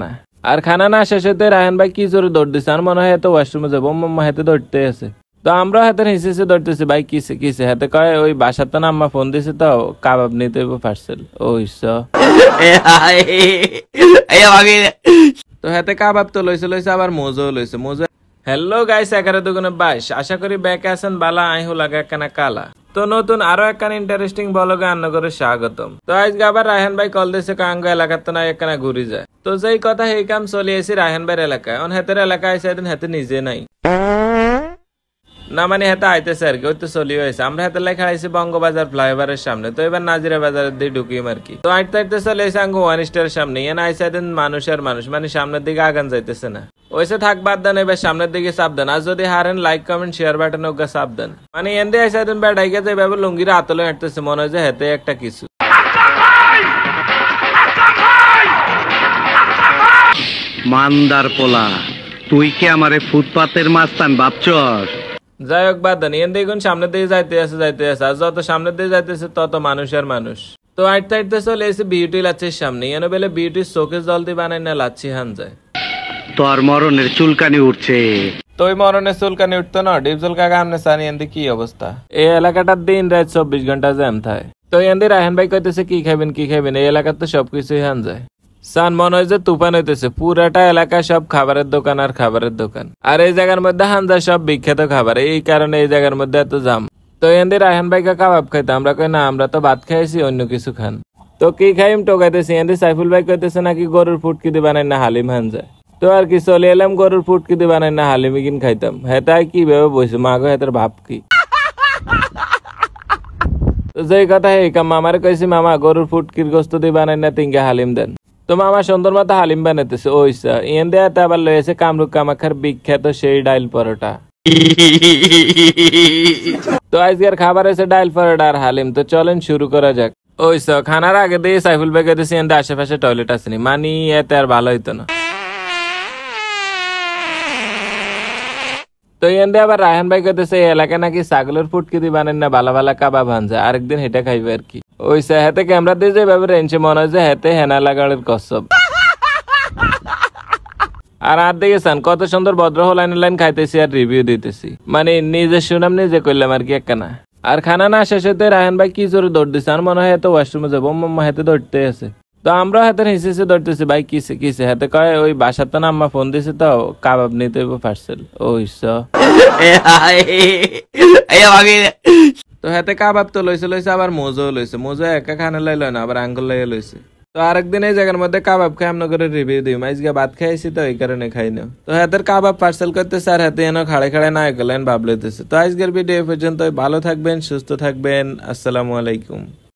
না। আর খানা না শেষ হতে রায়হান ভাই কি জোরে দৌড় দিছে, আর মনে হয় এত ওয়াশরুমে যাবো, মাম্মা হাতে দৌড়তে আছে। তো আমরাও হাতের হিসেছে দৌড়তেছি, ভাই কিসে কিসে, হাতে কয় ওই বাসার তো না আম্মা ফোন দিছে তো কাবাব নিতে পার্সেল। ওই তো হাতে কাবাব তো লইছে আবার মোজো লইছে মোজো। হ্যালো গাইস, 11-22, আশা করি ব্যাকে আছেন বালা, আই হো লাগা একখানা কালা। তো নতুন আরো একখানা ইন্টারেস্টিং ব্লগে আন্ন করে স্বাগতম। তো আজকে আবার রায়হান ভাই কল দিয়েছে কাঙ্গ এলাকার তো না একখানা ঘুরি যায়। তো যেই কথা এই কাম চলে এসি রায়হান ভাইয়ের এলাকায়, হাতের এলাকায় এসে একদিন হাতে নিজে নাই না, মানে হাতে আইতেছে আর কি, ওই তো চলিও হয়েছে। আমরা হাতে লেখা আইসি বঙ্গবাজার ফ্লাইওভারের সামনে, তো এবার নাজিরা বাজারের দিয়ে ঢুকিম আর কি। তো আইতে চলে এসে আঙ্গু 1 স্টারের সামনে, এনে আইসে একদিন মানুষ আর মানুষ, মানে সামনের দিকে আগান যাইতেছে না। ওইসে থাক বাদ দেন, এবার সামনের দিকে চাপ দেন, আর যদি হারেন লাইক কমেন্ট শেয়ার বাটন ওগা চাপ দেন। মানে এনদে আইসে একদিন বেড়াই গেছে, এভাবে লুঙ্গিরা আতলে হাঁটতেছে, মনে হয় যে হেতে একটা কিছু। মান্দার পোলা, তুই কি আমারে ফুটপাতের মাস্তান ভাবছস? যাই হোক বাদ দেন, এন দেখুন সামনের দিকে যাইতে আছে, আর যত সামনের দিকে যাইতেছে তত মানুষ আর মানুষ। তো আইতে চলে এসে বিউটি লাচ্ছির সামনে, এনে বেলে বিউটির চোখে জল দিয়ে বানাই না লাচ্ছি হান যায়। তোর মরণের চুলকানি উঠছে। তো ওই মরণের চুলকানি উঠতো না, ডিপজল কাকা আমনে সানি এনদি কি অবস্থা। এই এলাকাটার দিন রাত 24 ঘন্টা জ্যাম থাকে। তো এনদি রায়হান ভাই কইতেছে কি খাবেন, এই এলাকার তো সবকিছুই হান যায়। সান মনে হয় যে তুফান হইতেছে, পুরাটা এলাকা সব খাবারের দোকান আর খাবারের দোকান। আর এই জায়গার মধ্যে হানজা সব বিখ্যাত খাবার, এই কারণে এই জায়গার মধ্যে এত জাম। তো এনদি রায়হান ভাইকে কাবাব খাইতে, আমরা কই না আমরা তো ভাত খাইছি, অন্য কিছু খান। তো কি খাইম টোকাইতেছি, এনদি সাইফুল ভাই কইতেছে নাকি গরুর ফুটকি দিয়ে বানাই না হালিম হান যায়। তো আর কি চলে এলাম, গরুর ফুটকি দিয়ে বানাই না হালিমি কিন খাইতাম। হেতাই কি ভেবে বসে মাগো হেতার ভাব কি। তো যেই কথা এই কাম মামারে কইছি, মামা গরুর ফুটকির গোস্ত দিয়ে বানাই না তিনকে হালিম দেন। তো মামা সুন্দর মতো হালিম বানাইতেছে। ওইসা ইয়েন দেয়া আবার লয়েছে কামরুক কামাখার বিখ্যাত সেই ডাইল পরোটা। তো আজকের খাবার হয়েছে ডাইল পরোটা আর হালিম। তো চলেন শুরু করা যাক। ওইসা খানার আগে দিয়ে সাইফুল ভাই কইতেছে এনদে আশেপাশে টয়লেট আসেনি, মানি এতে আর ভালো হইতো না। তো এনদে আবার রায়হান ভাই কইতেছে এই এলাকায় নাকি ছাগলের ফুটকি দিয়ে বানান না ভালা ভালা কাবাব হানজা, আরেকদিন হেটা খাইবে আর কি। ওইসা হাতে ক্যামেরা দিয়ে যে ভাবে রেঞ্চে মনে হয় যে হাতে হেনা লাগাড়ের কসব। আর দেখেছেন কত সুন্দর ভদ্র লাইন খাইতেছি আর রিভিউ দিতেছি, মানে নিজের সুনাম নিজে করলাম আর কি একখানা। আর খানা না শেষ হতে রায়হান ভাই কি জোরে দৌড় দিছে, আর মনে হয় এত ওয়াশরুমে যাবো, মাম্মা হাতে দৌড়তে আছে। তো আমরাও হাতের হিসেছে দৌড়তেছি, ভাই কিসে কিসে, হাতে কয় ওই বাসার তো না আম্মা ফোন দিছে তো কাবাব নিতে পার্সেল। ওই তো হাতে কাবাব তো লইছে আবার মোজো লইছে, মোজো একা খানে লাই লয় না, আবার আঙ্গুল লাইয়ে লইছে। তো আরেকদিন এই জায়গার মধ্যে কাবাব খাই আমরা করে রিভিউ দিই, আজকে ভাত খাইছি তো এই কারণে খাই না। তো হাতের কাবাব পার্সেল করতে স্যার হাতে এনে খাড়ে খাড়ে না গেলেন ভাব লইতেছে। তো আজকের ভিডিও পর্যন্ত, ভালো থাকবেন, সুস্থ থাকবেন, আসসালামু আলাইকুম।